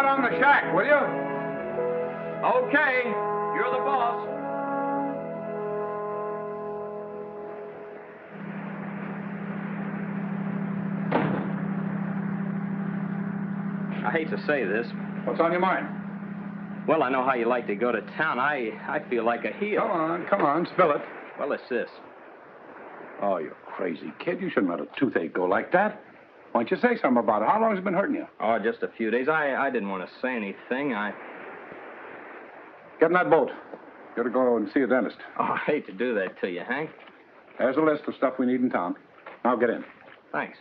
out on the shack, will you? Okay, you're the boss. I hate to say this. What's on your mind? Well, I know how you like to go to town. I feel like a heel. Come on, spill it. Well, it's this. Oh, you're crazy, kid. You shouldn't let a toothache go like that. Why don't you say something about it? How long has it been hurting you? Oh, just a few days. I didn't want to say anything. Get in that boat. Got to go and see a dentist. Oh, I hate to do that to you, Hank. There's a list of stuff we need in town. Now get in. Thanks.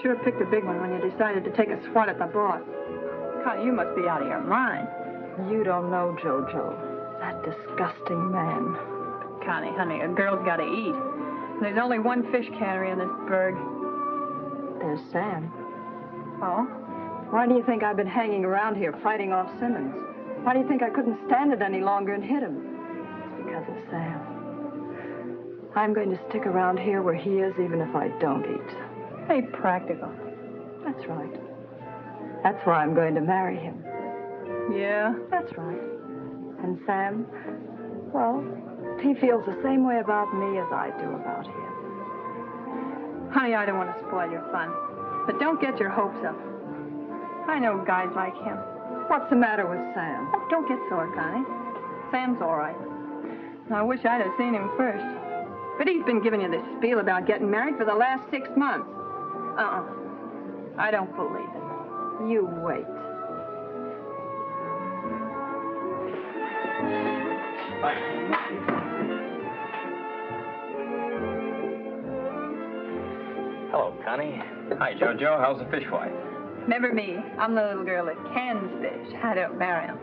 Sure picked a big one when you decided to take a swat at the boss. Connie, you must be out of your mind. You don't know JoJo. That disgusting man. Connie, honey, a girl's got to eat. There's only one fish cannery in this burg. There's Sam. Oh? Why do you think I've been hanging around here fighting off Simmons? Why do you think I couldn't stand it any longer and hit him? It's because of Sam. I'm going to stick around here where he is even if I don't eat. Hey, practical. That's right. That's why I'm going to marry him. Yeah? That's right. And Sam, well, he feels the same way about me as I do about him. Honey, I don't want to spoil your fun. But don't get your hopes up. I know guys like him. What's the matter with Sam? Oh, don't get sore, Connie. Sam's all right. I wish I'd have seen him first. But he's been giving you this spiel about getting married for the last 6 months. I don't believe it. You wait. Hello, Connie. Hi, JoJo. How's the fish wife? Remember me? I'm the little girl that cans fish. I don't, Marion.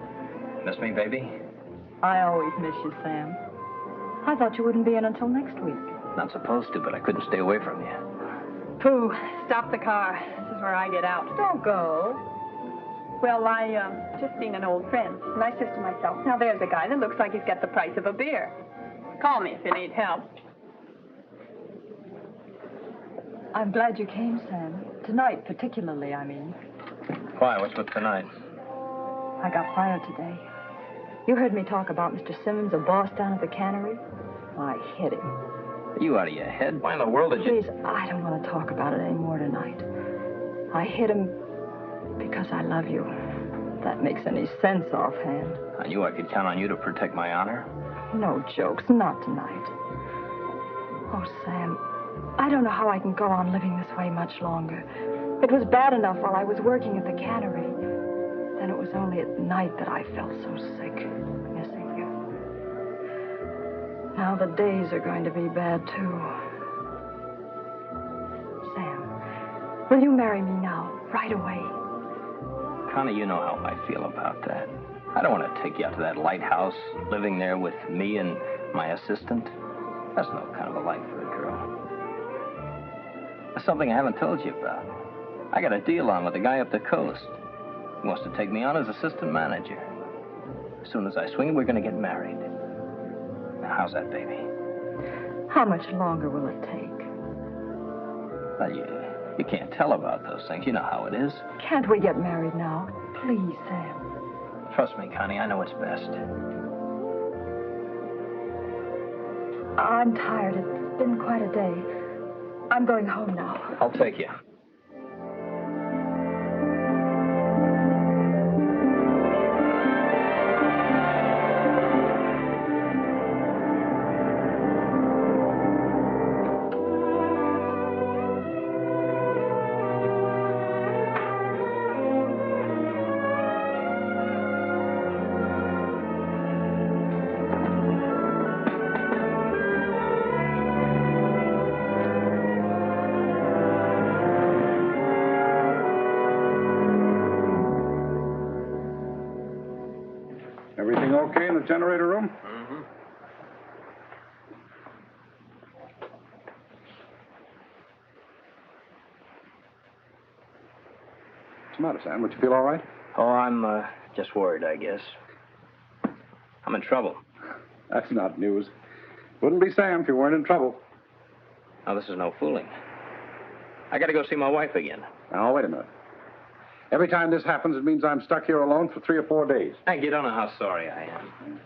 Miss me, baby? I always miss you, Sam. I thought you wouldn't be in until next week. Not supposed to, but I couldn't stay away from you. Pooh, stop the car. This is where I get out. Don't go. Well, I just seen an old friend, and I says to myself, now there's a guy that looks like he's got the price of a beer. Call me if you need help. I'm glad you came, Sam. Tonight, particularly, I mean. Why? What's with tonight? I got fired today. You heard me talk about Mr. Simmons, a boss down at the cannery? I hit him. Are you out of your head? Why in the world did you... Please, I don't want to talk about it anymore tonight. I hit him because I love you. If that makes any sense offhand. I knew I could count on you to protect my honor. No jokes, not tonight. Oh, Sam, I don't know how I can go on living this way much longer. It was bad enough while I was working at the cannery. Then it was only at night that I felt so sick, missing you. Now the days are going to be bad, too. Sam, will you marry me now, right away? Connie, you know how I feel about that. I don't want to take you out to that lighthouse, living there with me and my assistant. That's no kind of a life for a girl. That's something I haven't told you about. I got a deal on with a guy up the coast. He wants to take me on as assistant manager. As soon as I swing, we're going to get married. Now, how's that, baby? How much longer will it take? Well, you can't tell about those things. You know how it is. Can't we get married now? Please, Sam. Trust me, Connie, I know what's best. I'm tired. It's been quite a day. I'm going home now. I'll take you. Everything okay in the generator room? Mm-hmm. What's the matter, Sam? Would you feel all right? Oh, I'm just worried, I guess. I'm in trouble. That's not news. Wouldn't be Sam if you weren't in trouble. Now, this is no fooling. I got to go see my wife again. Now, wait a minute. Every time this happens, it means I'm stuck here alone for 3 or 4 days. Hank, you don't know how sorry I am.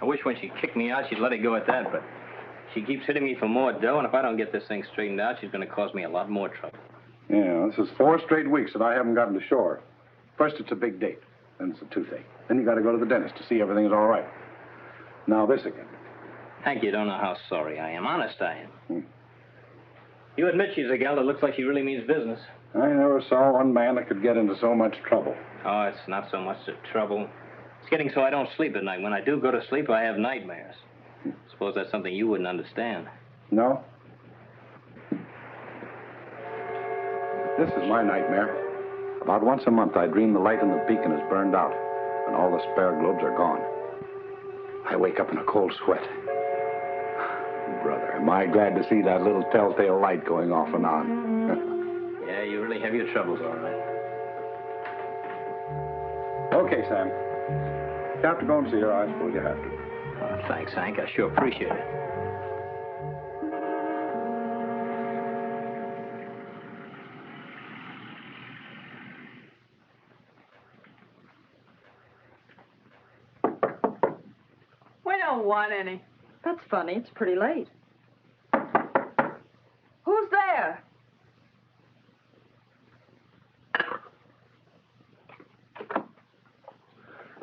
I wish when she kicked me out, she'd let it go at that, but she keeps hitting me for more dough, and if I don't get this thing straightened out, she's going to cause me a lot more trouble. Yeah, this is 4 straight weeks that I haven't gotten to shore. First, it's a big date. Then it's a toothache. Then you got to go to the dentist to see everything's all right. Now this again. Hank, you don't know how sorry I am. Honest, I am. You admit she's a gal that looks like she really means business. I never saw one man that could get into so much trouble. Oh, it's not so much the trouble. It's getting so I don't sleep at night. When I do go to sleep, I have nightmares. Suppose that's something you wouldn't understand. No? This is my nightmare. About once a month, I dream the light in the beacon is burned out, and all the spare globes are gone. I wake up in a cold sweat. Brother, am I glad to see that little telltale light going off and on. Yeah, you really have your troubles, all right. Okay, Sam. You have to go and see her. I suppose you have to. Oh, thanks, Hank. I sure appreciate it. We don't want any. That's funny. It's pretty late. Who's there?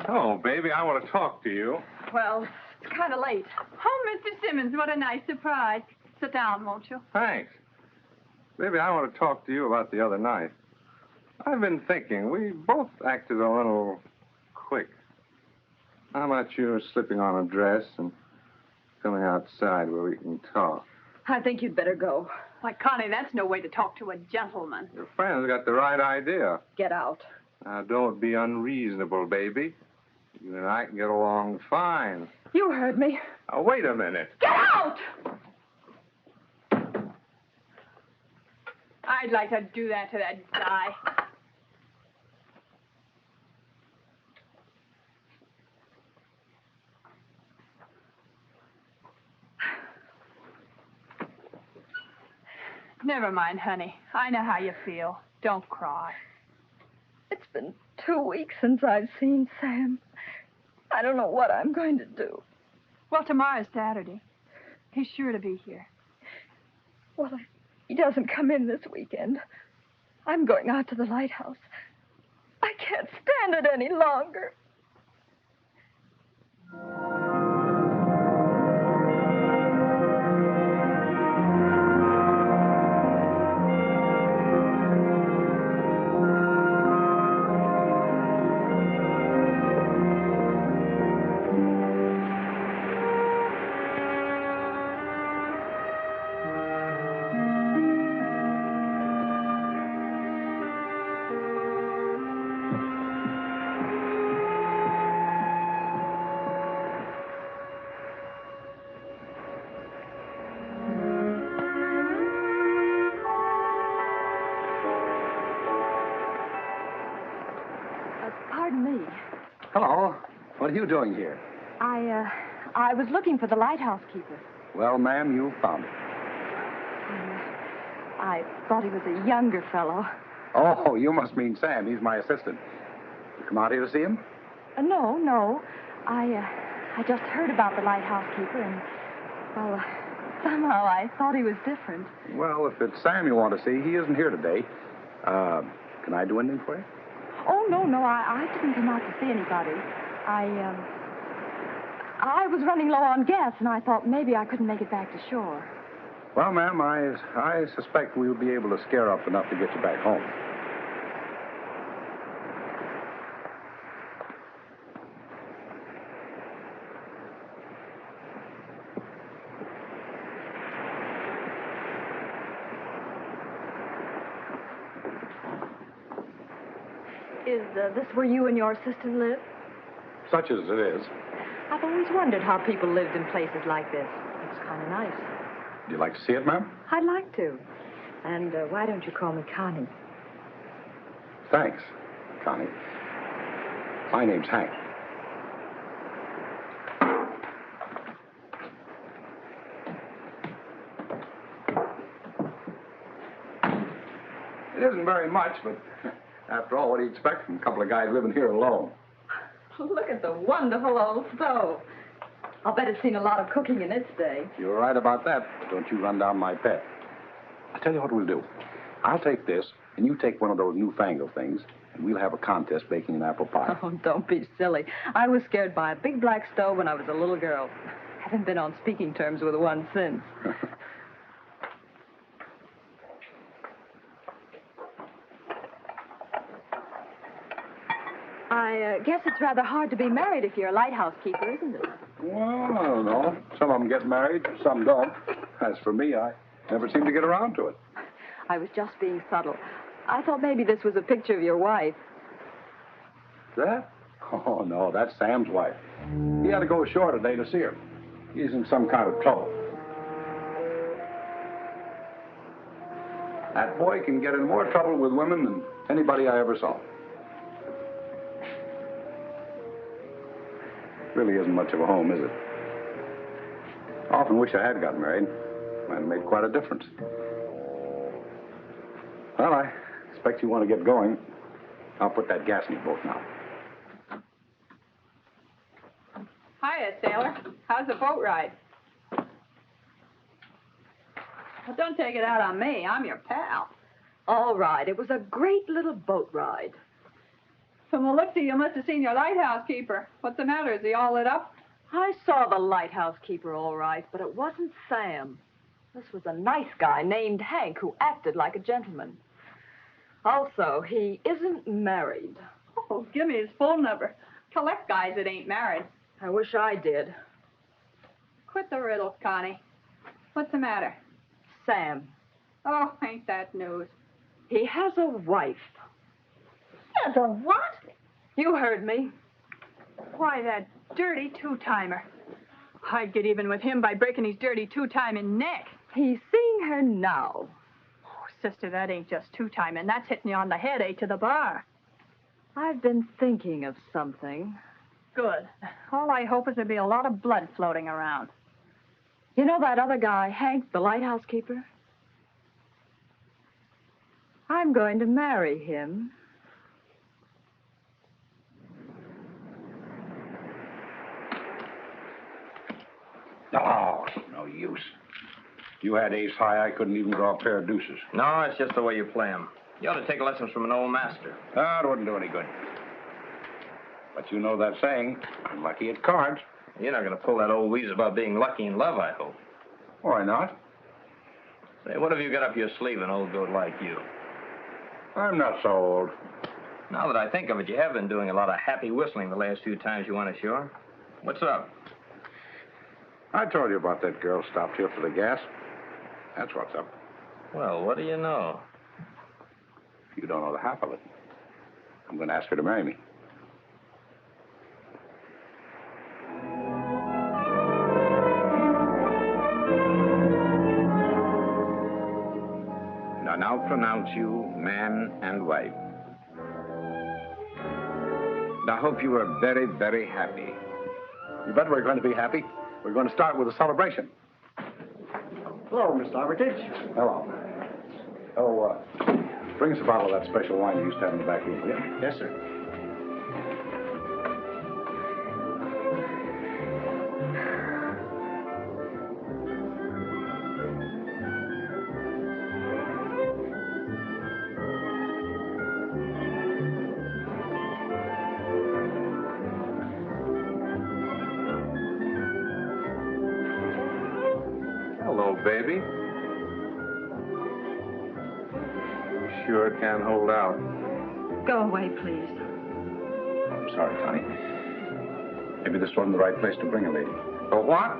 Oh, baby, I want to talk to you. Well, it's kind of late. Oh, Mr. Simmons, what a nice surprise. Sit down, won't you? Thanks. Baby, I want to talk to you about the other night. I've been thinking, we both acted a little quick. How about you slipping on a dress and coming outside where we can talk? I think you'd better go. Why, Connie, that's no way to talk to a gentleman. Your friend's got the right idea. Get out. Now, don't be unreasonable, baby. You and I can get along fine. You heard me. Now, wait a minute. Get out! I'd like to do that to that guy. Never mind, honey. I know how you feel. Don't cry. It's been 2 weeks since I've seen Sam. I don't know what I'm going to do. Well, tomorrow's Saturday. He's sure to be here. Well, if he doesn't come in this weekend, I'm going out to the lighthouse. I can't stand it any longer. What are you doing here? I was looking for the lighthouse keeper. Well, ma'am, you found it. I thought he was a younger fellow. Oh, you must mean Sam. He's my assistant. You come out here to see him? No. I just heard about the lighthouse keeper, and, well, somehow I thought he was different. Well, if it's Sam you want to see, he isn't here today. Can I do anything for you? Oh, no, I didn't come out to see anybody. I was running low on gas, and I thought maybe I couldn't make it back to shore. Well, ma'am, I suspect we'll be able to scare up enough to get you back home. Is this where you and your assistant live? Such as it is. I've always wondered how people lived in places like this. It's kind of nice. Would you like to see it, ma'am? I'd like to. And why don't you call me Connie? Thanks, Connie. My name's Hank. It isn't very much, but after all, what do you expect from a couple of guys living here alone? Look at the wonderful old stove. I'll bet it's seen a lot of cooking in its day. You're right about that, but don't you run down my pet. I'll tell you what we'll do. I'll take this, and you take one of those newfangled things, and we'll have a contest baking an apple pie. Oh, don't be silly. I was scared by a big black stove when I was a little girl. Haven't been on speaking terms with one since. I guess it's rather hard to be married if you're a lighthouse keeper, isn't it? Well, I don't know. Some of them get married, some don't. As for me, I never seem to get around to it. I was just being subtle. I thought maybe this was a picture of your wife. That? Oh, no, that's Sam's wife. He had to go ashore today to see her. He's in some kind of trouble. That boy can get in more trouble with women than anybody I ever saw. Really isn't much of a home, is it? I often wish I had gotten married. Might have made quite a difference. Well, I expect you want to get going. I'll put that gas in your boat now. Hiya, sailor. How's the boat ride? Well, don't take it out on me. I'm your pal. All right. It was a great little boat ride. From the looks of you, must have seen your lighthouse keeper. What's the matter? Is he all lit up? I saw the lighthouse keeper all right, but it wasn't Sam. This was a nice guy named Hank who acted like a gentleman. Also, he isn't married. Oh, give me his phone number. Collect guys that ain't married. I wish I did. Quit the riddles, Connie. What's the matter? Sam. Oh, ain't that news. He has a wife. Has a what? You heard me. Why, that dirty two-timer. I'd get even with him by breaking his dirty two-timing neck. He's seeing her now. Oh, sister, that ain't just two-timing. That's hitting you on the head, to the bar. I've been thinking of something. Good. All I hope is there'll be a lot of blood floating around. You know that other guy, Hank, the lighthouse keeper? I'm going to marry him. Oh, no use. You had ace high, I couldn't even draw a pair of deuces. No, it's just the way you play 'em. You ought to take lessons from an old master. It wouldn't do any good. But you know that saying, I'm lucky at cards. You're not going to pull that old wheeze about being lucky in love, I hope. Why not? Say, what have you got up your sleeve, an old goat like you? I'm not so old. Now that I think of it, you have been doing a lot of happy whistling the last few times you went ashore. What's up? I told you about that girl stopped here for the gas. That's what's up. Well, what do you know? You don't know the half of it. I'm going to ask her to marry me. I now pronounce you man and wife. And I hope you are very, very happy. You bet we're going to be happy. We're going to start with a celebration. Hello, Mr. Armitage. Hello. Oh, bring us a bottle of that special wine you used to have in the back room, will you? Yes, sir. Hello, baby. You sure can hold out. Go away, please. I'm sorry, Connie. Maybe this wasn't the right place to bring a lady. A what?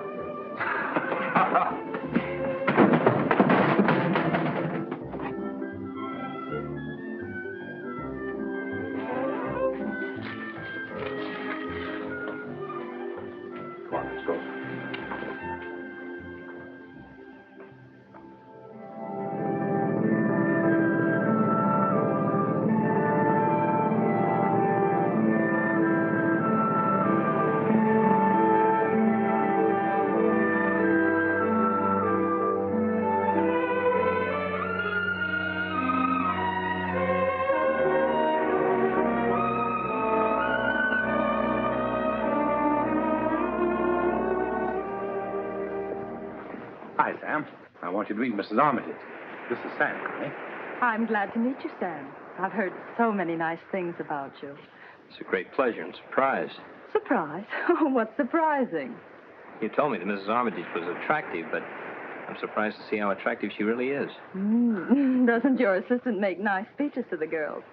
Come on, let's go. Hi, Sam. I want you to meet Mrs. Armitage. This is Sam, eh? I'm glad to meet you, Sam. I've heard so many nice things about you. It's a great pleasure and surprise. Surprise? Oh, what's surprising? You told me that Mrs. Armitage was attractive, but I'm surprised to see how attractive she really is. Doesn't your assistant make nice speeches to the girls?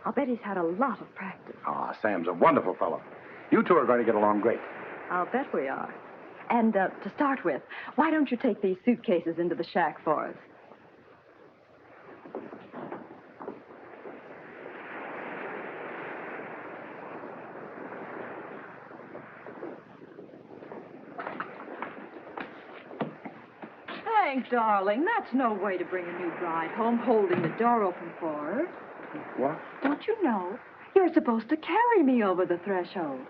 I'll bet he's had a lot of practice. Ah, Sam's a wonderful fellow. You two are going to get along great. I'll bet we are. And to start with, why don't you take these suitcases into the shack for us? Hank, darling, that's no way to bring a new bride home, holding the door open for her. What? Don't you know? You're supposed to carry me over the threshold.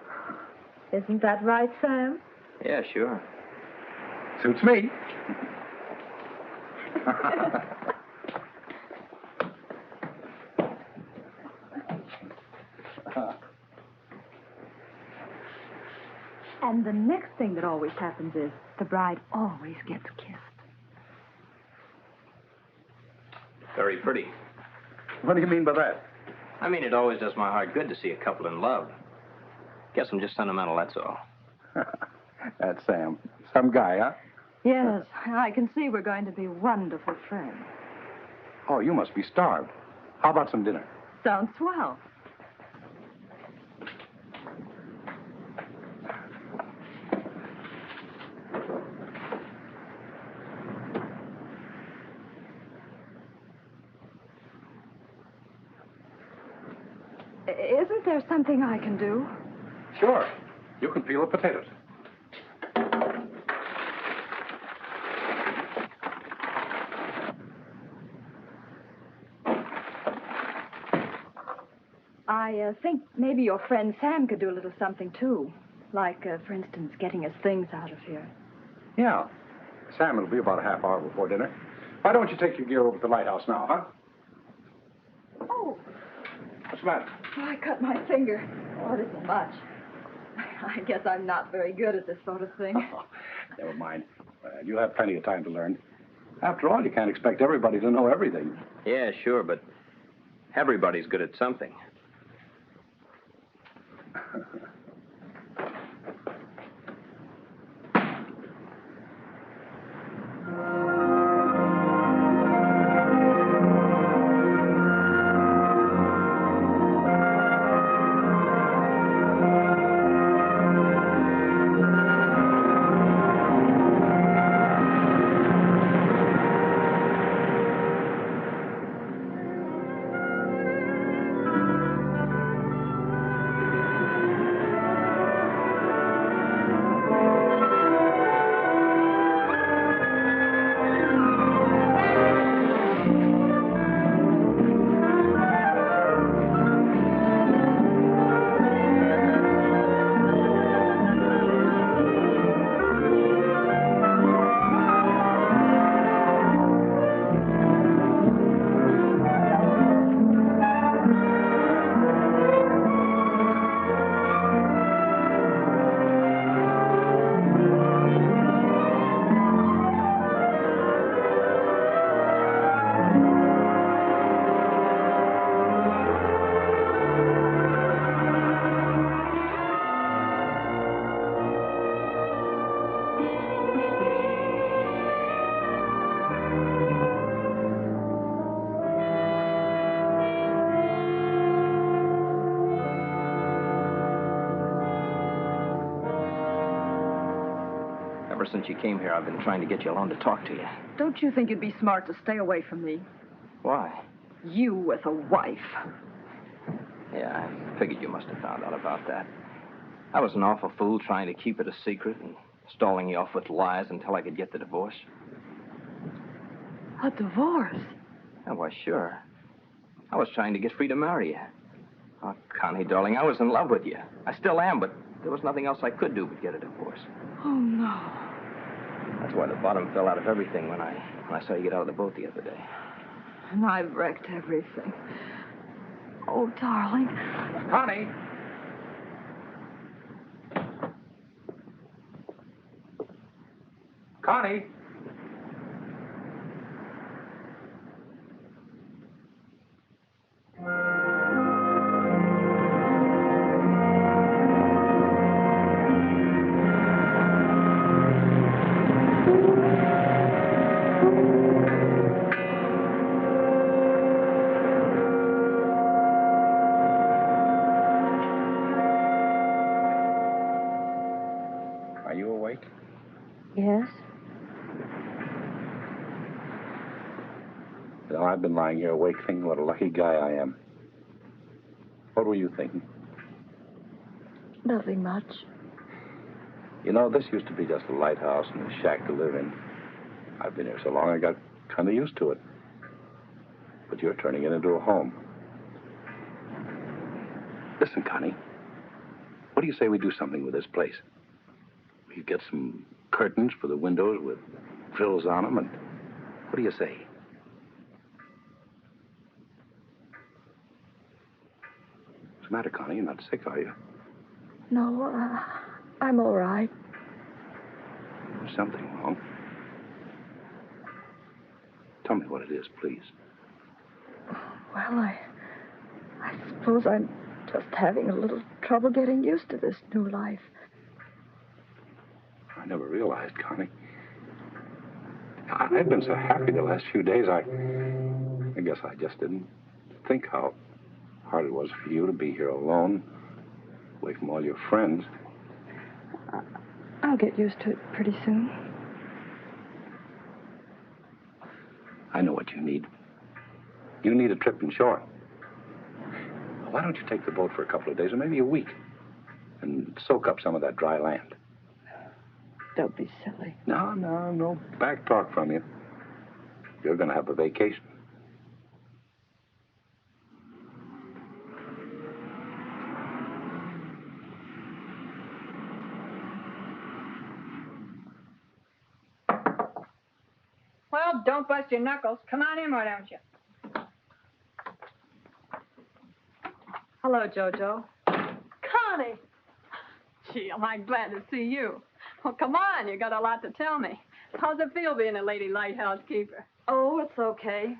Isn't that right, Sam? Yeah, sure. Suits me. And the next thing that always happens is the bride always gets kissed. Very pretty. What do you mean by that? I mean, it always does my heart good to see a couple in love. Guess I'm just sentimental, that's all. That's Sam. Some guy, huh? Yes, I can see we're going to be wonderful friends. Oh, you must be starved. How about some dinner? Sounds swell. Isn't there something I can do? Sure. You can peel the potatoes. I think maybe your friend Sam could do a little something, too. Like, for instance, getting us things out of here. Yeah. Sam, it'll be about a half hour before dinner. Why don't you take your gear over to the Lighthouse now, huh? Oh, What's the matter? I cut my finger. Oh, it isn't much. I guess I'm not very good at this sort of thing. Oh, never mind. You'll have plenty of time to learn. After all, you can't expect everybody to know everything. Yeah, sure, but everybody's good at something. since you came here, I've been trying to get you alone to talk to you. Don't you think it'd be smart to stay away from me? Why? You with a wife. Yeah, I figured you must have found out about that. I was an awful fool trying to keep it a secret and stalling you off with lies until I could get the divorce. A divorce? Oh, why, sure. I was trying to get free to marry you. Oh, Connie, darling, I was in love with you. I still am, but there was nothing else I could do but get a divorce. Oh, no. That's why the bottom fell out of everything when I saw you get out of the boat the other day. And I've wrecked everything. Oh, darling. Connie! Connie! Are you awake? Yes? You know, I've been lying here awake thinking what a lucky guy I am. What were you thinking? Nothing much. You know, this used to be just a lighthouse and a shack to live in. I've been here so long I got kind of used to it. But you're turning it into a home. Listen, Connie. What do you say we do something with this place? We get some curtains for the windows with frills on them, and what do you say? What's the matter, Connie? You're not sick, are you? No, I'm all right. There's something wrong. Tell me what it is, please. Well, I suppose I'm just having a little trouble getting used to this new life. I never realized, Connie. I've been so happy the last few days, I guess I just didn't think how hard it was for you to be here alone, away from all your friends. I'll get used to it pretty soon. I know what you need. You need a trip inshore. Why don't you take the boat for a couple of days, or maybe a week, and soak up some of that dry land? Don't be silly. No back talk from you. You're going to have a vacation. Well, don't bust your knuckles. Come on in, why don't you? Hello, JoJo. Connie! Gee, am I glad to see you. Well, come on, you got a lot to tell me. How's it feel being a lady lighthouse keeper? Oh, it's okay.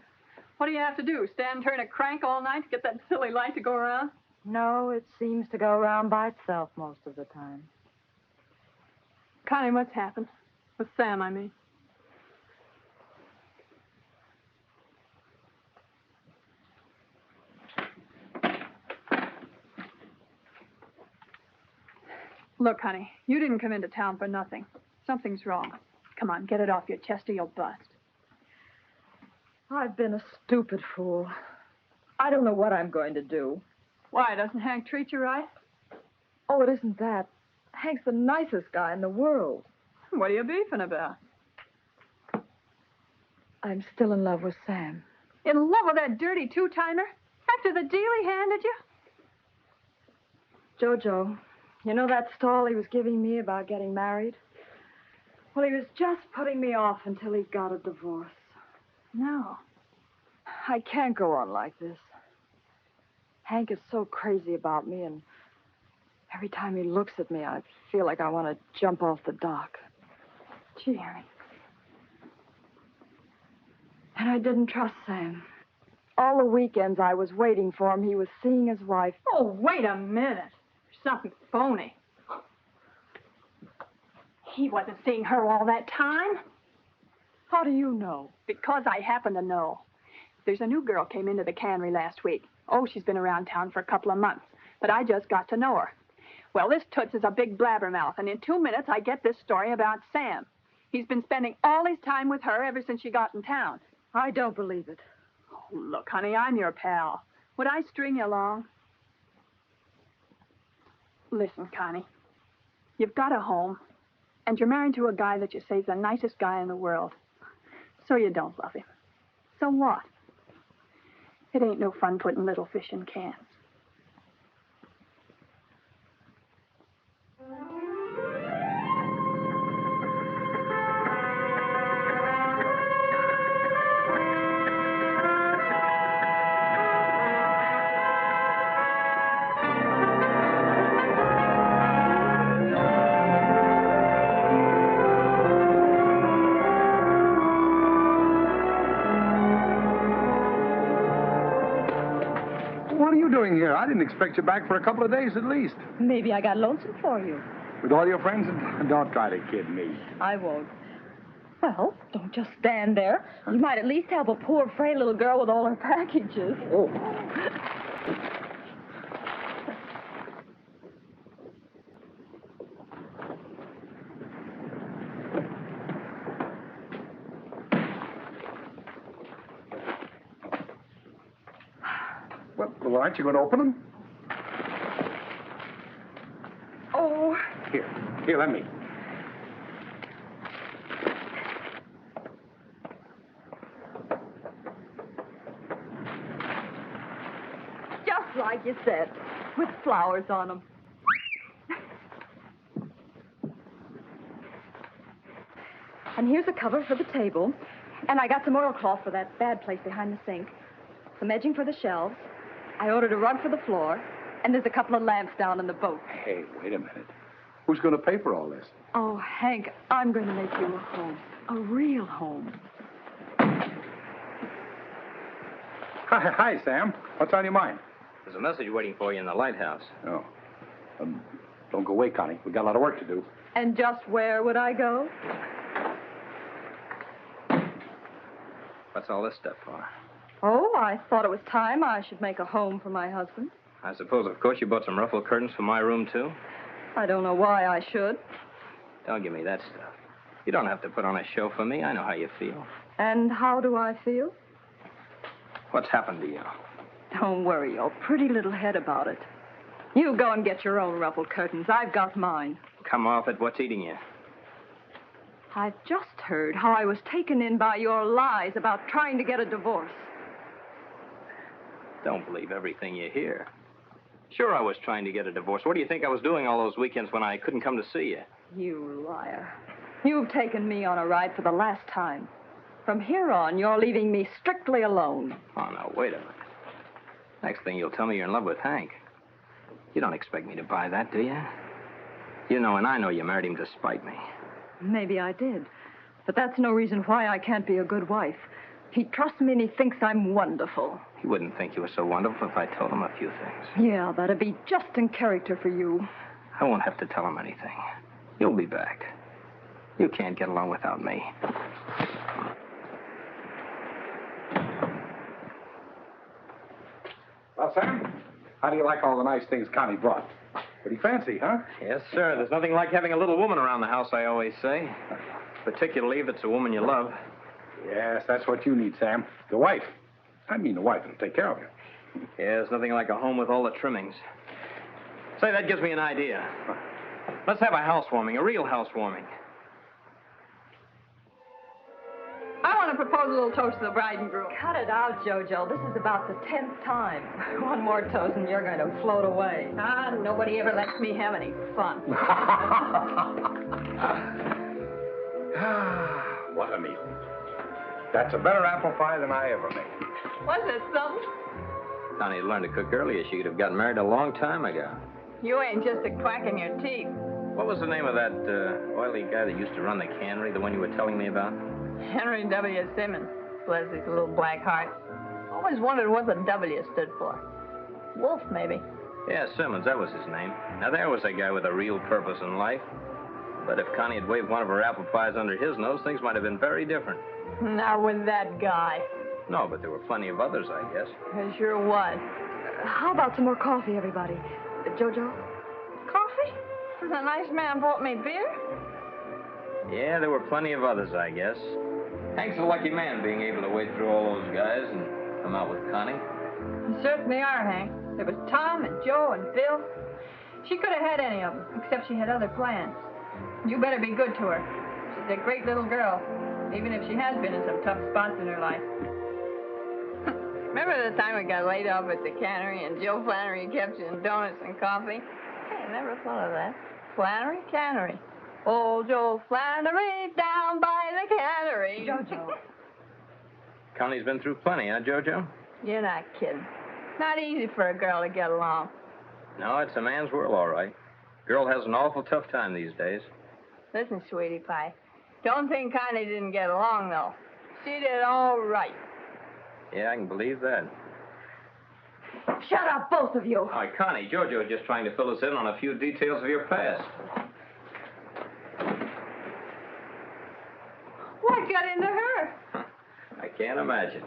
What do you have to do, stand and turn a crank all night to get that silly light to go around? No, it seems to go around by itself most of the time. Connie, what's happened? With Sam, I mean. Look, honey, you didn't come into town for nothing. Something's wrong. Come on, get it off your chest or you'll bust. I've been a stupid fool. I don't know what I'm going to do. Why, doesn't Hank treat you right? Oh, it isn't that. Hank's the nicest guy in the world. What are you beefing about? I'm still in love with Sam. In love with that dirty two-timer? After the deal he handed you? JoJo, you know that stall he was giving me about getting married? Well, he was just putting me off until he got a divorce. No. I can't go on like this. Hank is so crazy about me, and every time he looks at me, I feel like I want to jump off the dock. Gee, honey. And I didn't trust Sam. All the weekends I was waiting for him, he was seeing his wife. Oh, wait a minute. Something phony. He wasn't seeing her all that time. How do you know? Because I happen to know. There's a new girl came into the cannery last week. Oh, she's been around town for a couple of months, but I just got to know her. Well, this toots is a big blabbermouth, and in 2 minutes I get this story about Sam. He's been spending all his time with her ever since she got in town. I don't believe it. Oh, look, honey, I'm your pal. Would I string you along? Listen, Connie, you've got a home, and you're married to a guy that you say's the nicest guy in the world. So you don't love him. So what? It ain't no fun putting little fish in cans. What are you doing here? I didn't expect you back for a couple of days at least. Maybe I got lonesome for you. With all your friends? Don't try to kid me. I won't. Well, don't just stand there. You might at least help a poor, frail little girl with all her packages. Oh. Well, aren't you going to open them? Oh. Here, let me. Just like you said, with flowers on them. And here's a cover for the table. And I got some oilcloth for that bad place behind the sink. Some edging for the shelves. I ordered a rug for the floor. And there's a couple of lamps down in the boat. Hey, wait a minute. Who's going to pay for all this? Oh, Hank, I'm going to make you a home. A real home. Hi, Sam. What's on your mind? There's a message waiting for you in the lighthouse. Oh. Don't go away, Connie. We got a lot of work to do. And just where would I go? What's all this stuff for? Oh, I thought it was time I should make a home for my husband. I suppose, of course, you bought some ruffled curtains for my room, too? I don't know why I should. Don't give me that stuff. You don't have to put on a show for me. I know how you feel. And how do I feel? What's happened to you? Don't worry your pretty little head about it. You go and get your own ruffled curtains. I've got mine. Come off it. What's eating you? I've just heard how I was taken in by your lies about trying to get a divorce. Don't believe everything you hear. Sure, I was trying to get a divorce. What do you think I was doing all those weekends when I couldn't come to see you? You liar. You've taken me on a ride for the last time. From here on, you're leaving me strictly alone. Oh, no, wait a minute. Next thing you'll tell me you're in love with Hank. You don't expect me to buy that, do you? You know, and I know you married him to spite me. Maybe I did. But that's no reason why I can't be a good wife. He trusts me and he thinks I'm wonderful. He wouldn't think you were so wonderful if I told him a few things. Yeah, that'd be just in character for you. I won't have to tell him anything. You'll be back. You can't get along without me. Well, Sam, how do you like all the nice things Connie brought? Pretty fancy, huh? Yes, sir. There's nothing like having a little woman around the house, I always say. Particularly if it's a woman you love. Yes, that's what you need, Sam. The wife. I mean the wife that'll take care of you. Yes, nothing like a home with all the trimmings. Say, that gives me an idea. Let's have a housewarming, a real housewarming. I want to propose a little toast to the bride and groom. Cut it out, JoJo. This is about the 10th time. One more toast and you're going to float away. Ah, nobody ever lets me have any fun. What a meal. That's a better apple pie than I ever made. Was it something? Connie had learned to cook earlier. She could have gotten married a long time ago. You ain't just a quack in your teeth. What was the name of that oily guy that used to run the cannery, the one you were telling me about? Henry W. Simmons. Bless his little black heart. Always wondered what the W stood for. Wolf, maybe. Yeah, Simmons, that was his name. Now, there was a guy with a real purpose in life. But if Connie had waved one of her apple pies under his nose, things might have been very different. Not with that guy. No, but there were plenty of others, I guess. There sure was. How about some more coffee, everybody? JoJo? Coffee? Does a nice man brought me beer? Yeah, there were plenty of others, I guess. Hank's a lucky man being able to wade through all those guys and come out with Connie. You certainly are, Hank. There was Tom and Joe and Bill. She could have had any of them, except she had other plans. You better be good to her. She's a great little girl, even if she has been in some tough spots in her life. Remember the time we got laid off at the cannery and Joe Flannery kept you in donuts and coffee? Hey, I never thought of that. Flannery Cannery. Old Joe Flannery down by the cannery. JoJo. Connie's been through plenty, huh, JoJo? You're not kidding. Not easy for a girl to get along. No, it's a man's world, all right. Girl has an awful tough time these days. Listen, sweetie pie. Don't think Connie didn't get along, though. She did all right. Yeah, I can believe that. Shut up, both of you. Hi, Connie, JoJo just trying to fill us in on a few details of your past. What got into her? I can't imagine.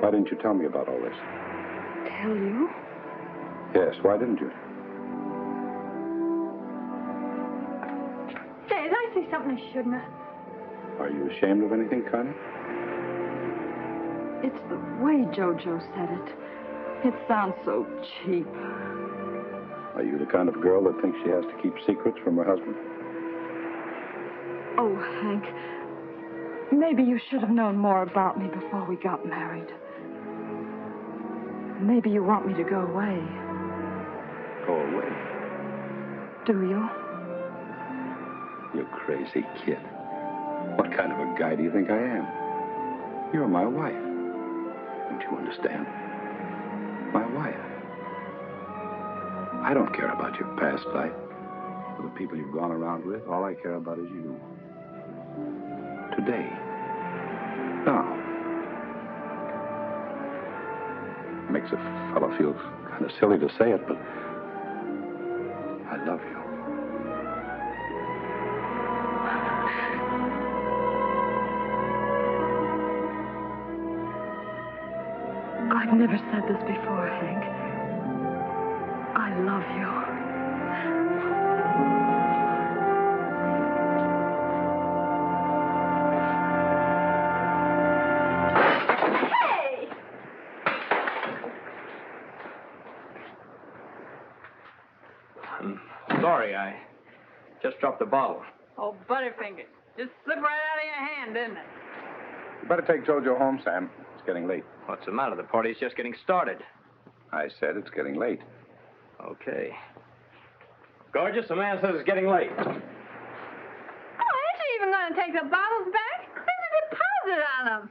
Why didn't you tell me about all this? Tell you? Yes, why didn't you? Say, did I say something I shouldn't have? Are you ashamed of anything, Connie? It's the way JoJo said it. It sounds so cheap. Are you the kind of girl that thinks she has to keep secrets from her husband? Oh, Hank, maybe you should have known more about me before we got married. Maybe you want me to go away. Go away. Do you? You crazy kid. What kind of a guy do you think I am? You're my wife. Don't you understand? My wife. I don't care about your past life or the people you've gone around with. All I care about is you. Today. Now. Makes a fellow feel kind of silly to say it, but I love you. I've never said this before, Hank. I love you. Hey! I'm sorry, I just dropped the bottle. Oh, Butterfingers. Just slipped right out of your hand, didn't it? You better take JoJo home, Sam. It's getting late. What's the matter? The party's just getting started. I said it's getting late. Okay. Gorgeous, the man says it's getting late. Oh, ain't you even going to take the bottles back? There's a deposit on them.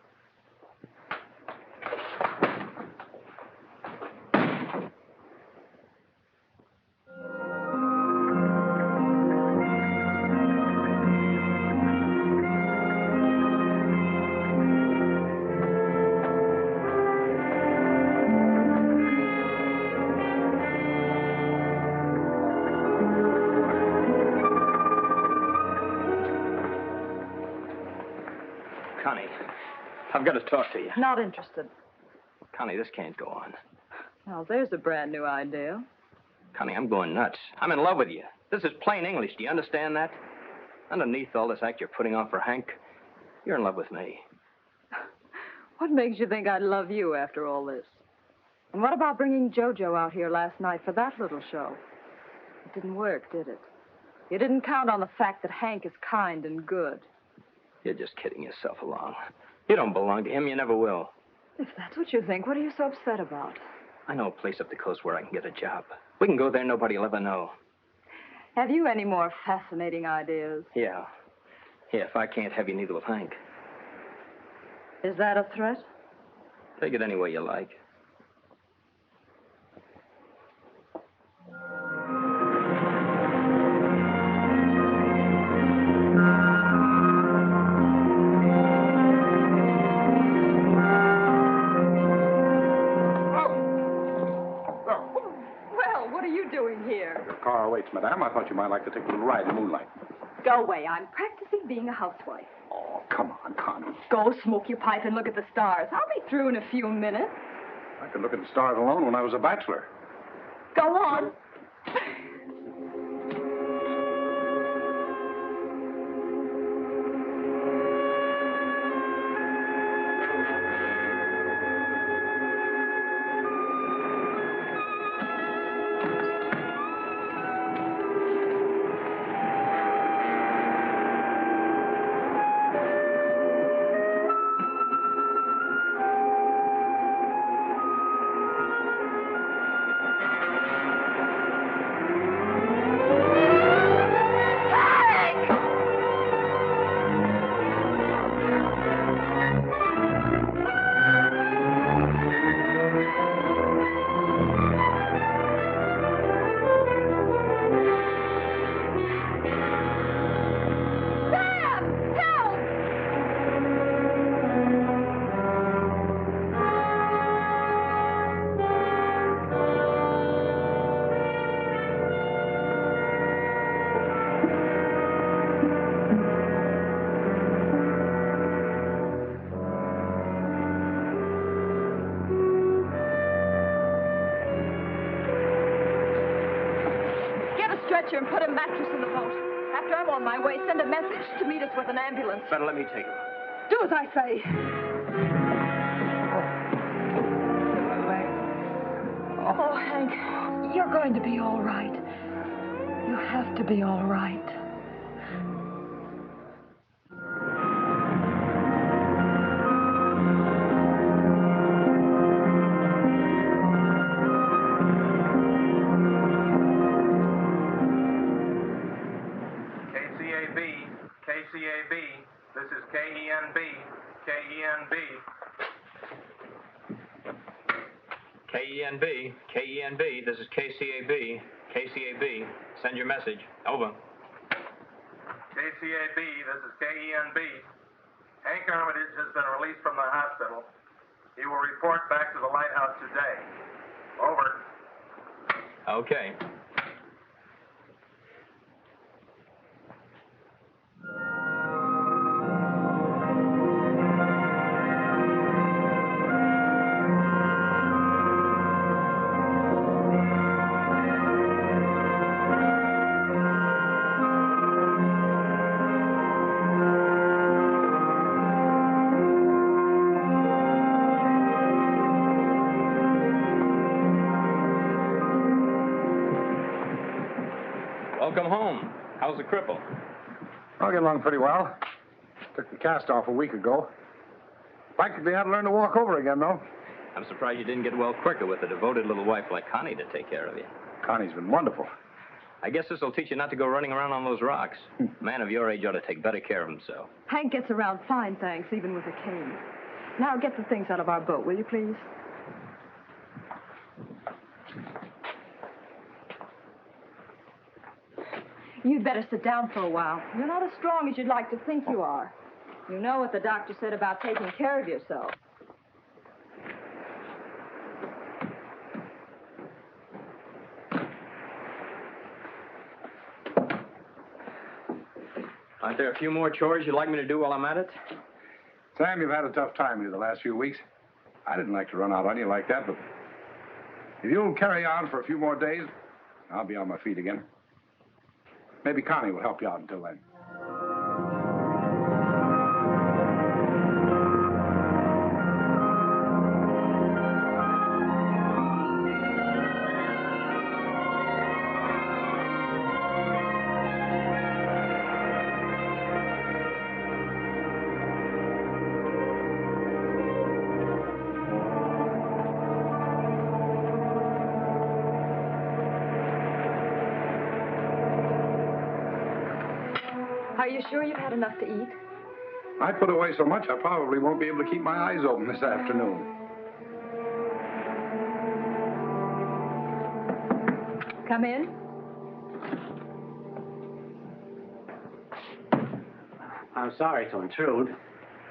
Connie, I've got to talk to you. Not interested. Connie, this can't go on. Now, there's a brand new idea. Connie, I'm going nuts. I'm in love with you. This is plain English. Do you understand that? Underneath all this act you're putting on for Hank, you're in love with me. What makes you think I'd love you after all this? And what about bringing JoJo out here last night for that little show? It didn't work, did it? You didn't count on the fact that Hank is kind and good. You're just kidding yourself along. You don't belong to him. You never will. If that's what you think, what are you so upset about? I know a place up the coast where I can get a job. We can go there. Nobody will ever know. Have you any more fascinating ideas? Yeah. Yeah, if I can't have you, neither will Hank. Is that a threat? Take it any way you like. Well, what are you doing here? Your car awaits, madame. I thought you might like to take a little ride in the moonlight. Go away. I'm practicing being a housewife. Oh, come on, Connie. Go smoke your pipe and look at the stars. I'll be through in a few minutes. I could look at the stars alone when I was a bachelor. Go on. And put a mattress in the boat. After I'm on my way, send a message to meet us with an ambulance. Better let me take him. Do as I say. Oh, Hank, you're going to be all right. You have to be all right. KCAB, this is KENB, KENB. KENB, this is KCAB, KCAB. Send your message. Over. KCAB, this is KENB. Hank Armitage has been released from the hospital. He will report back to the Lighthouse today. Over. Okay. Welcome home. How's the cripple? I'll get along pretty well. Took the cast off a week ago. Practically had to learn to walk over again, though. I'm surprised you didn't get well quicker with a devoted little wife like Connie to take care of you. Connie's been wonderful. I guess this will teach you not to go running around on those rocks. A man of your age ought to take better care of himself. Hank gets around fine, thanks, even with a cane. Now get the things out of our boat, will you, please? You'd better sit down for a while. You're not as strong as you'd like to think you are. You know what the doctor said about taking care of yourself. Aren't there a few more chores you'd like me to do while I'm at it? Sam, you've had a tough time here the last few weeks. I didn't like to run out on you like that, but if you'll carry on for a few more days, I'll be on my feet again. Maybe Connie will help you out until then. Are you sure you've had enough to eat? I put away so much, I probably won't be able to keep my eyes open this afternoon. Come in. I'm sorry to intrude.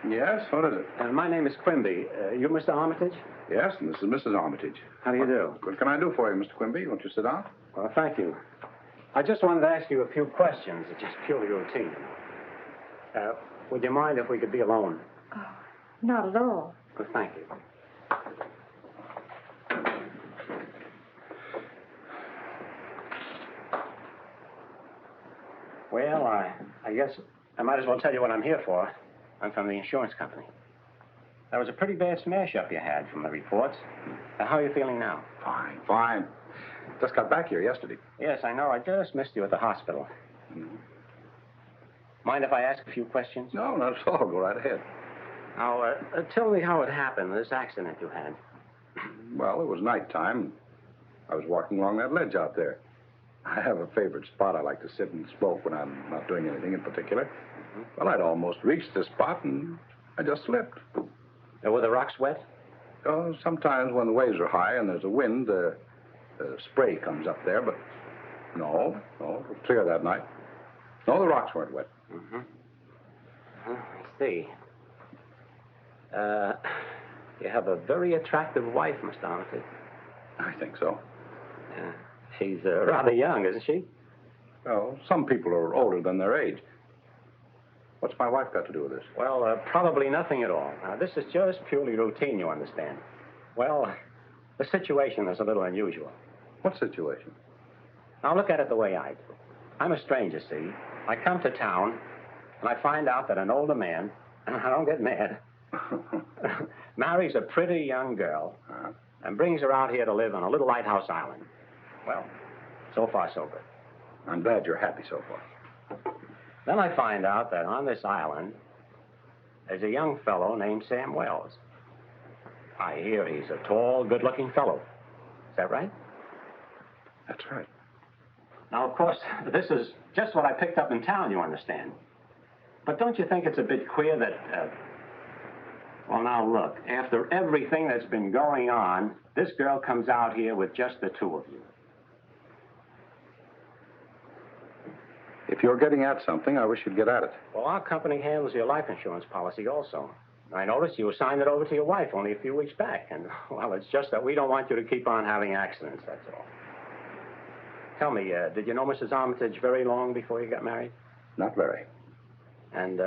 Yes? What is it? My name is Quimby. You Mr. Armitage? Yes, and this is Mrs. Armitage. How do you do? What can I do for you, Mr. Quimby? Won't you sit down? Well, thank you. I just wanted to ask you a few questions. It's just purely routine. Would you mind if we could be alone? Oh, not at all. Well, thank you. Well, I guess I might as well tell you what I'm here for. I'm from the insurance company. That was a pretty bad smash-up you had from the reports. How are you feeling now? Fine, fine. Just got back here yesterday. Yes, I know. I just missed you at the hospital. Mm-hmm. Mind if I ask a few questions? No, not at all. Go right ahead. Now, tell me how it happened, this accident you had. Well, it was nighttime. I was walking along that ledge out there. I have a favorite spot I like to sit and smoke when I'm not doing anything in particular. Mm-hmm. Well, I'd almost reached this spot, and I just slipped. Were the rocks wet? Oh, sometimes when the waves are high and there's a wind, spray comes up there, but no, it was clear that night. No, the rocks weren't wet. Mm-hmm. I see. You have a very attractive wife, Mr. Armitage. I think so. She's rather young, isn't she? Well, some people are older than their age. What's my wife got to do with this? Well, probably nothing at all. Now, this is just purely routine, you understand. Well, the situation is a little unusual. What situation? Now, look at it the way I do. I'm a stranger, see? I come to town, and I find out that an older man, and I don't get mad, marries a pretty young girl and brings her out here to live on a little lighthouse island. Well, so far, so good. I'm glad you're happy so far. Then I find out that on this island, there's a young fellow named Sam Wells. I hear he's a tall, good-looking fellow. Is that right? That's right. Now, of course, this is just what I picked up in town, you understand. But don't you think it's a bit queer that, well, now look, after everything that's been going on, this girl comes out here with just the two of you. If you're getting at something, I wish you'd get at it. Well, our company handles your life insurance policy also. I noticed you signed it over to your wife only a few weeks back. And, well, it's just that we don't want you to keep on having accidents, that's all. Tell me, did you know Mrs. Armitage very long before you got married? Not very. And,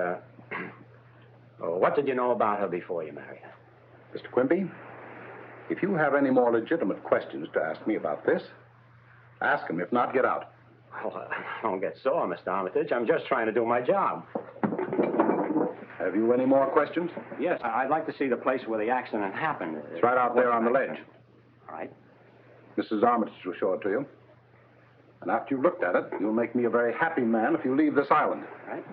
what did you know about her before you married her? Mr. Quimby, if you have any more legitimate questions to ask me about this, ask them. If not, get out. Well, don't get sore, Mr. Armitage. I'm just trying to do my job. Have you any more questions? Yes, I'd like to see the place where the accident happened. It's right out there on the ledge. All right. Mrs. Armitage will show it to you. And after you've looked at it, you'll make me a very happy man if you leave this island. All right.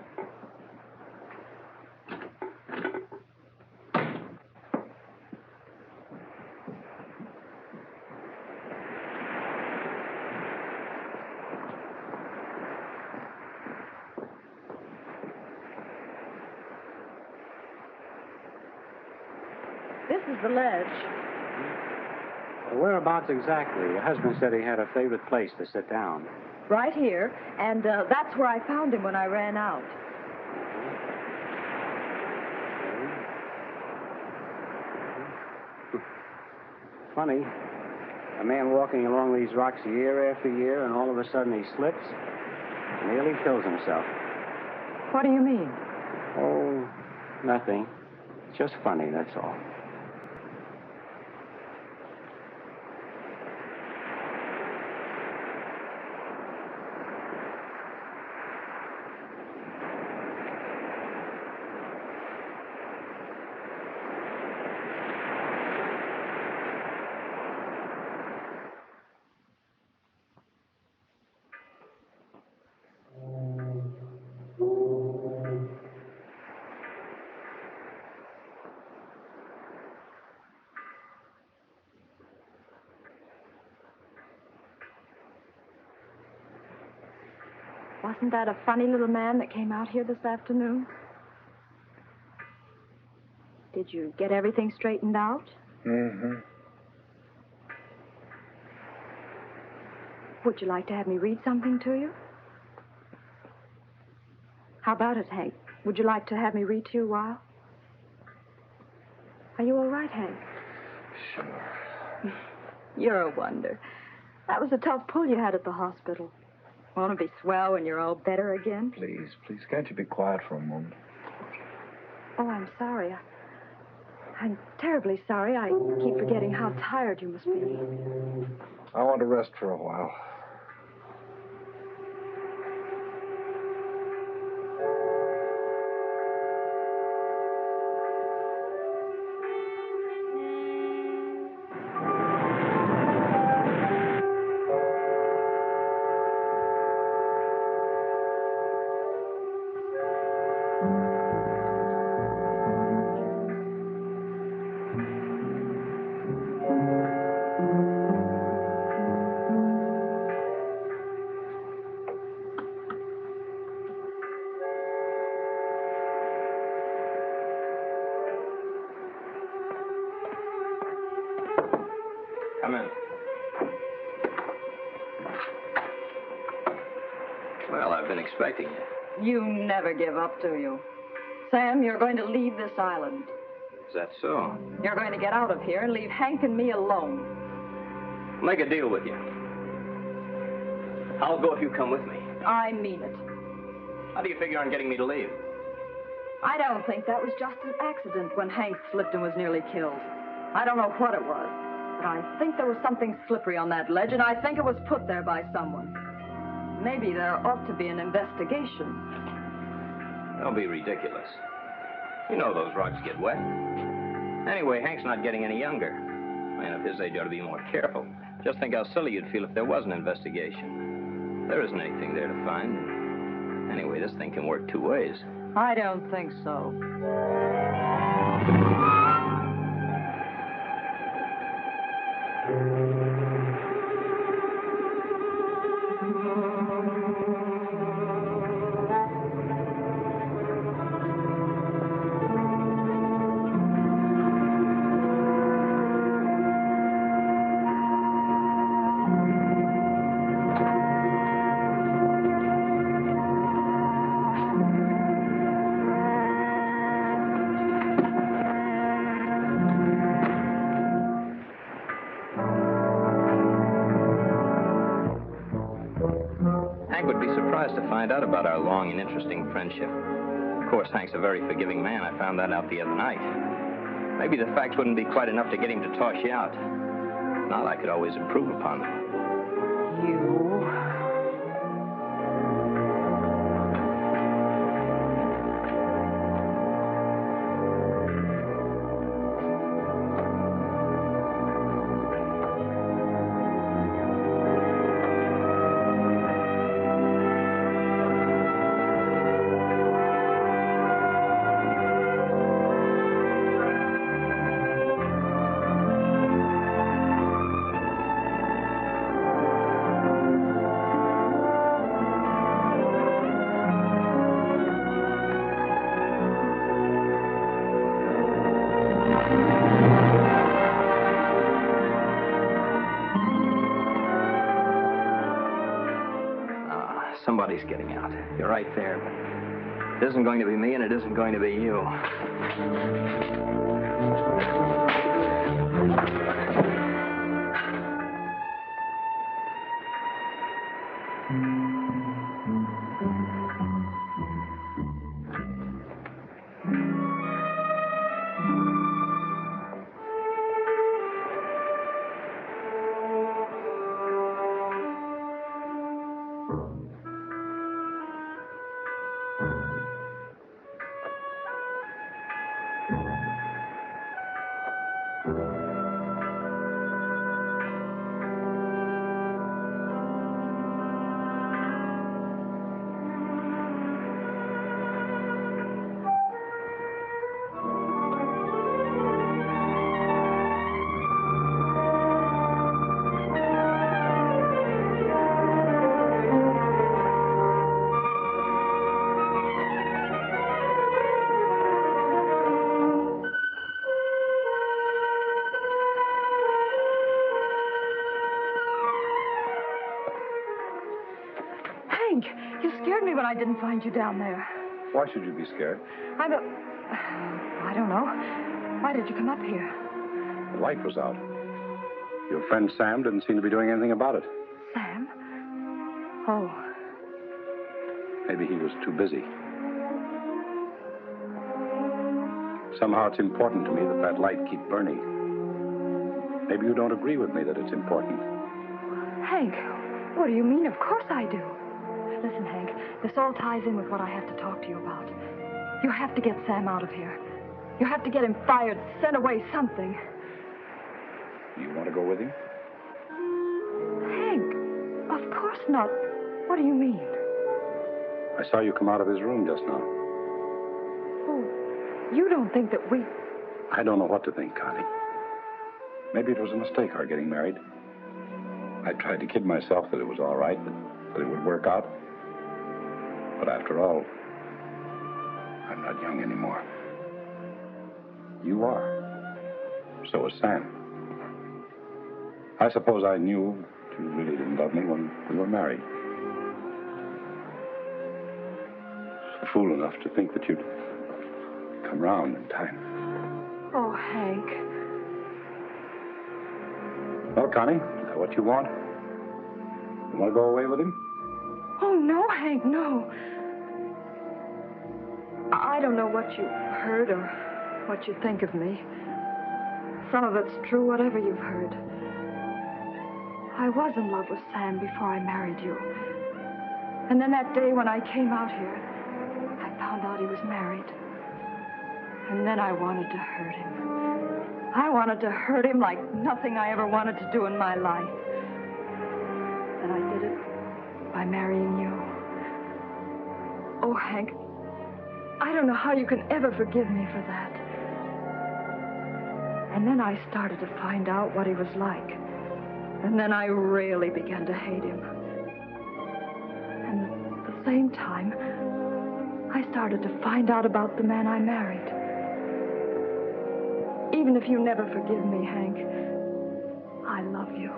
This is the ledge. Whereabouts exactly? Your husband said he had a favorite place to sit down. Right here, and that's where I found him when I ran out. Funny. A man walking along these rocks year after year, and all of a sudden he slips and nearly kills himself. What do you mean? Oh, nothing. It's just funny, that's all. Wasn't that a funny little man that came out here this afternoon? Did you get everything straightened out? Mm-hmm. Would you like to have me read something to you? How about it, Hank? Would you like to have me read to you a while? Are you all right, Hank? Sure. You're a wonder. That was a tough pull you had at the hospital. Won't it be swell when you're all better again? Please, can't you be quiet for a moment? Oh, I'm sorry. I'm terribly sorry. I keep forgetting how tired you must be. I want to rest for a while. Come in. Well, I've been expecting you. You never give up, do you? Sam, you're going to leave this island. Is that so? You're going to get out of here and leave Hank and me alone. Make a deal with you. I'll go if you come with me. I mean it. How do you figure on getting me to leave? I don't think that was just an accident when Hank slipped and was nearly killed. I don't know what it was, but I think there was something slippery on that ledge, and I think it was put there by someone. Maybe there ought to be an investigation. Don't be ridiculous. You know those rocks get wet. Anyway, Hank's not getting any younger. A man of his age ought to be more careful. Just think how silly you'd feel if there was an investigation. There isn't anything there to find. Anyway, this thing can work two ways. I don't think so. To find out about our long and interesting friendship. Of course, Hank's a very forgiving man. I found that out the other night. Maybe the facts wouldn't be quite enough to get him to toss you out. Not I could always improve upon them. You... Somebody's getting out. You're right there, but it isn't going to be me, and it isn't going to be you. I didn't find you down there. Why should you be scared? I don't know. Why did you come up here? The light was out. Your friend Sam didn't seem to be doing anything about it. Sam? Oh, Maybe he was too busy. Somehow it's important to me that that light keep burning. Maybe you don't agree with me that it's important. Hank, what do you mean? Of course I do. Listen, Hank, this all ties in with what I have to talk to you about. You have to get Sam out of here. You have to get him fired, sent away, something. You want to go with him? Hank, of course not. What do you mean? I saw you come out of his room just now. Oh, you don't think that we... I don't know what to think, Connie. Maybe it was a mistake, our getting married. I tried to kid myself that it was all right, that it would work out. But after all, I'm not young anymore. You are. So is Sam. I suppose I knew that you really didn't love me when we were married. Fool enough to think that you'd come round in time. Oh, Hank. Well, Connie, is that what you want? You want to go away with him? Oh, no, Hank, no. I don't know what you heard or what you think of me. Some of it's true, whatever you've heard. I was in love with Sam before I married you. And then that day when I came out here, I found out he was married. And then I wanted to hurt him. I wanted to hurt him like nothing I ever wanted to do in my life. And I did it by marrying you. Oh, Hank, I don't know how you can ever forgive me for that. And then I started to find out what he was like. And then I really began to hate him. And at the same time, I started to find out about the man I married. Even if you never forgive me, Hank, I love you.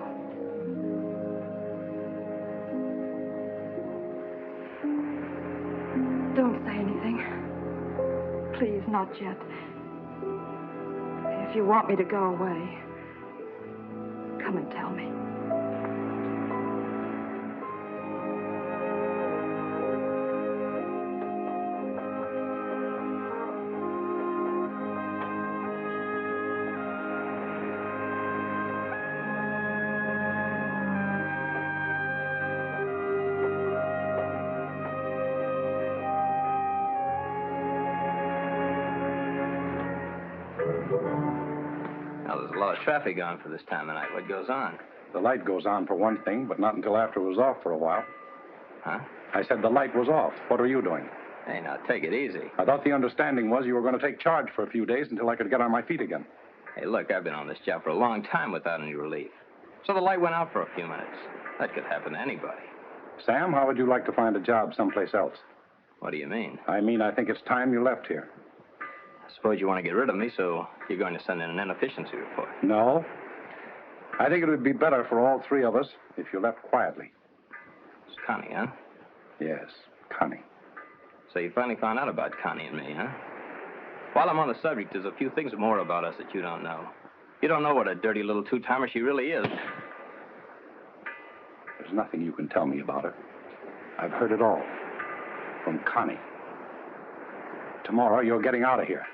Don't say anything. Please, not yet. If you want me to go away, come and tell me. Now, there's a lot of traffic on for this time of night. What goes on? The light goes on for one thing, but not until after it was off for a while. Huh? I said the light was off. What are you doing? Hey, now, take it easy. I thought the understanding was you were going to take charge for a few days until I could get on my feet again. Hey, look, I've been on this job for a long time without any relief. So the light went out for a few minutes. That could happen to anybody. Sam, how would you like to find a job someplace else? What do you mean? I mean, I think it's time you left here. I suppose you want to get rid of me, so you're going to send in an inefficiency report. No. I think it would be better for all three of us if you left quietly. It's Connie, huh? Yes, Connie. So you finally found out about Connie and me, huh? While I'm on the subject, there's a few things more about us that you don't know. You don't know what a dirty little two-timer she really is. There's nothing you can tell me about her. I've heard it all. From Connie. Tomorrow, you're getting out of here.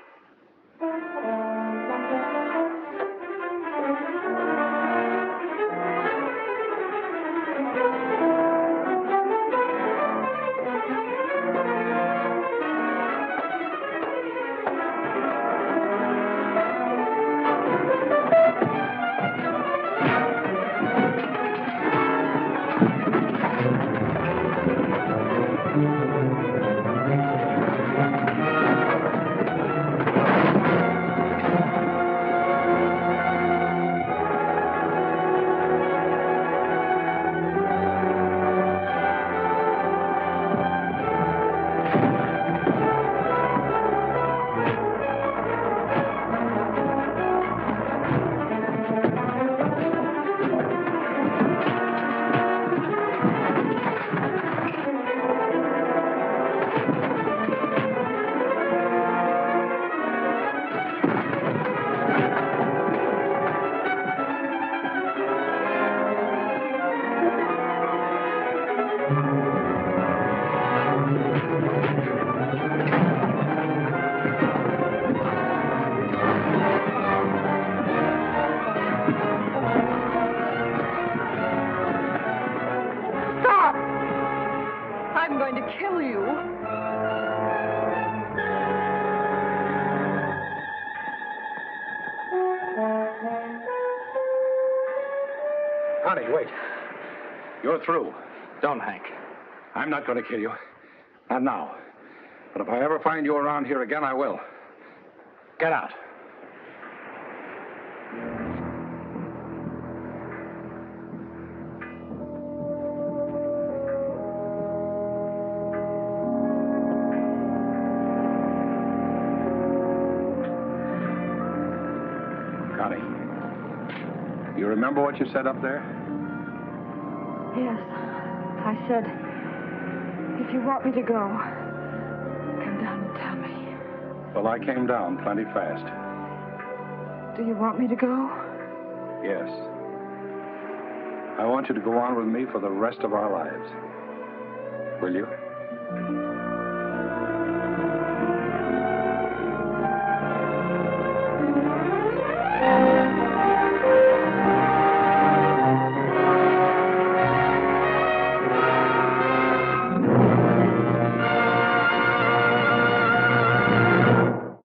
Connie, wait. You're through. Don't, Hank. I'm not going to kill you. Not now. But if I ever find you around here again, I will. Get out. Connie, you remember what you said up there? Yes. I said, if you want me to go, come down and tell me. Well, I came down plenty fast. Do you want me to go? Yes. I want you to go on with me for the rest of our lives. Will you?